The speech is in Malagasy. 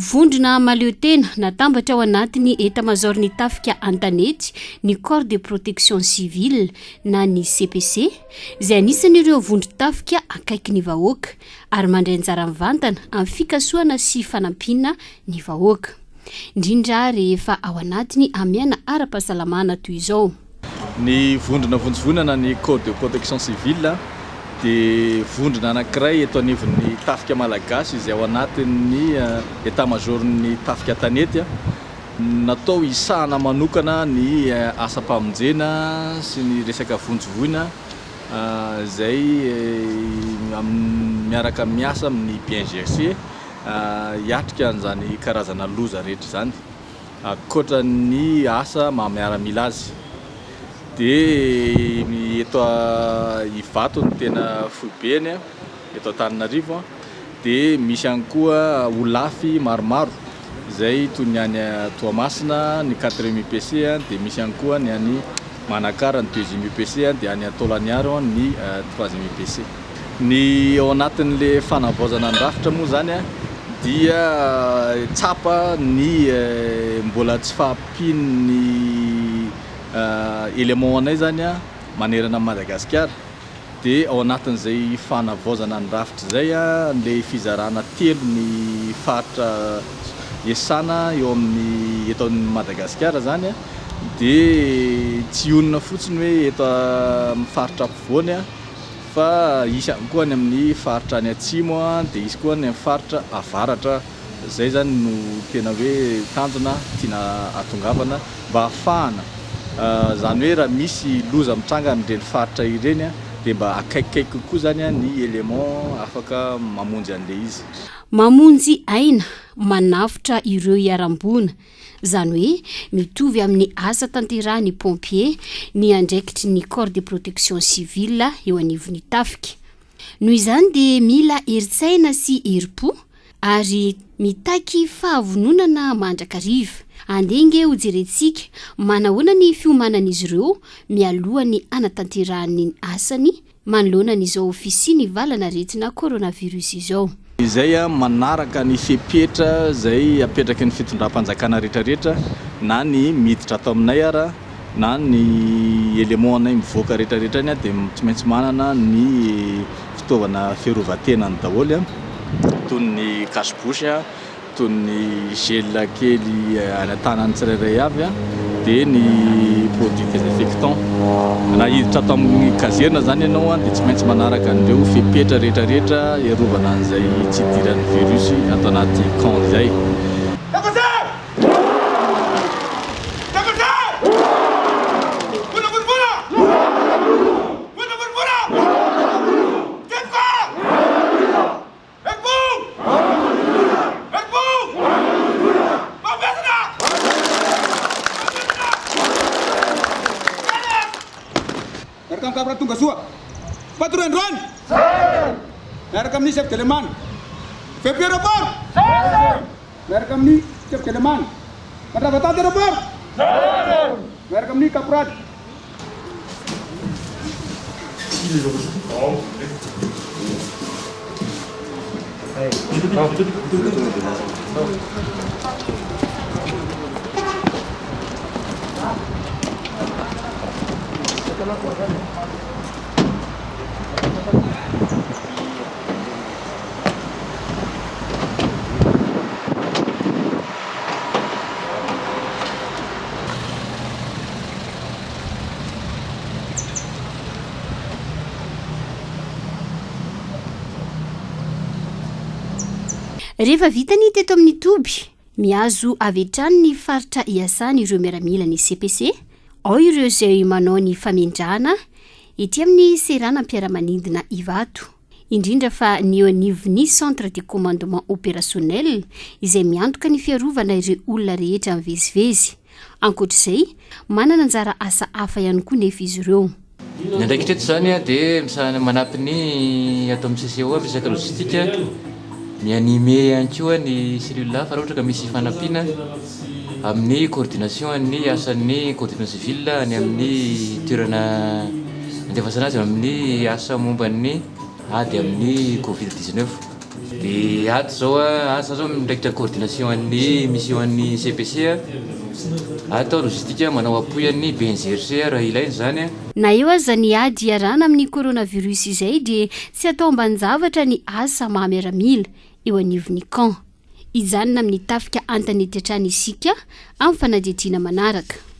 Vondrona maleo tena natambatra ao anatin'ny Etat Major ny tafika an-tanety ny Corps de Protection Civile na ny CPC izay anisan'ireo vondron-tafika akaiky ny vahoaka ary mandray anjara mivantana amin'ny fikasoana sy fanampina ny vahoaka. Indrindra rehefa ao anatiny amiana ara-pahasalamana toy izao. Ny vondrona vonjovonana ny Corps de Protection Civile dia vondrona anankiray eto anivon'ny tafika malagasy izay ao anatin'ny Etat Major ny tafika tanety natao isahana manokana ny asa-pamonjena sy ny resaka vonjovoina izay miaraka miasa amin'ny PNGC hiatrika an'izany karazana loza rehetra izany ankoatra ny asa mahamiaramila azy. Dia eto Ivato ny tena foibeny eto Antananarivo dia misy ihany koa olafy maromaro izay toy ny any Toamasina ny 4e UPC dia misy ihany koa ny any Manakara ny 2e UPC dia any Tolaniaro ny 3e UPC. Ny ao anatin'le fanavaozana andrafitra moa zany dia tsapa ny mbola tsy fahampian'ny élément anay zany manerana Madagasikara dia ao anatin'izay fanavaozana andrafitra zay le fizarana telo ny faritra esana eo amin'ny eto Madagasikara zany dia tsy onona fotsiny hoe eto amin'ny faritra ampovoany fa isy koa ny amin'ny faritra any atsimo dia isy koa ny amin'ny faritra avaratra. Zay zany no tena hoe tanjona tiana atongavana mba hafahana zany hoe raha misy loza mitranga amin'ireny faritra ireny dia mba akaikikaiky kokoa zany ny élément afaka mamonjy an'le izy. Mamonjy aina manafitra ireo iarambona zany hoe mitovy amin'ny asa tanterahan'ny pompier ny andraikitry ny Corps de Protection Civile eo anivon'ny tafika. Noho izany dia mila eritsaina sy eripo ary mitaky fahavononana mandrakariva. Andenge ho jerentsika manahoana ny fiomanan'izy ireo mialohan'ny anatanterahany asany manoloanan'izao ofisiny valana retina coronavirus izao. Izay manaraka ny fepetra izay apetraky ny fitondram-panjakana rehetrarehetra na ny miditra ato aminay ara na ny élément anay mivoaka rehetrarehetra dia tsy maintsy manana ny fitaovana fiarovan-tenany daholo toy ny cache-bouche toy ny gel kely anatanany tsirairay avy dia ny produit désinfectant na hiditra ato amin'ny kazerina zany ianao dia tsy maintsy manaraka an'ireo fepetra rehetrarehetra iarovana an'izay tsy idiran'ny virus ato anaty camp izay. Patrouille drone. Mereka ni chef Teleman. Fepi report. Mereka ni chef Teleman. Mata bata report. Mereka ni kaprat. Rehefa vitany teto amin'ny toby miazo avy hatrany ny faritra iasany ireo miaramila ny CPC ao ireo izay manao ny famindrana ety amin'ny seranam-piaramanidina Ivato indrindra fa ny eo anivon'ny centre de commandement opérationnel izay miantoka ny fiarovana ireo olona rehetra mivezivezy. Ankoatr'izay manana anjara asa hafa ihany koa nefa izy ireo. Ny andraikitreto zany dia misahana manampy ny ato amin'ny CCO resaka logistika mianime ihany koa ny cellule fa raha ohatra ka misy fanampiana amin'ny coordination ny asan'ny Corps de Protection Civile any amin'ny toerana andefasana azy amin'ny asa momban'ny ady amin'ny Covid-19 dia ato zao asa zao midraikitra coordination an'ny mission an'ny CPC atao logistique manao apoy an'ny BNGRC raha ilainy zany na eo aza ny ady iarana amin'ny coronavirus izay dia tsy atao mban-javatra ny asa mahamiaramila eo anivon'ny camp ijanona amin'ny tafika antanety hatrany isika amin'ny fanadihadiana manaraka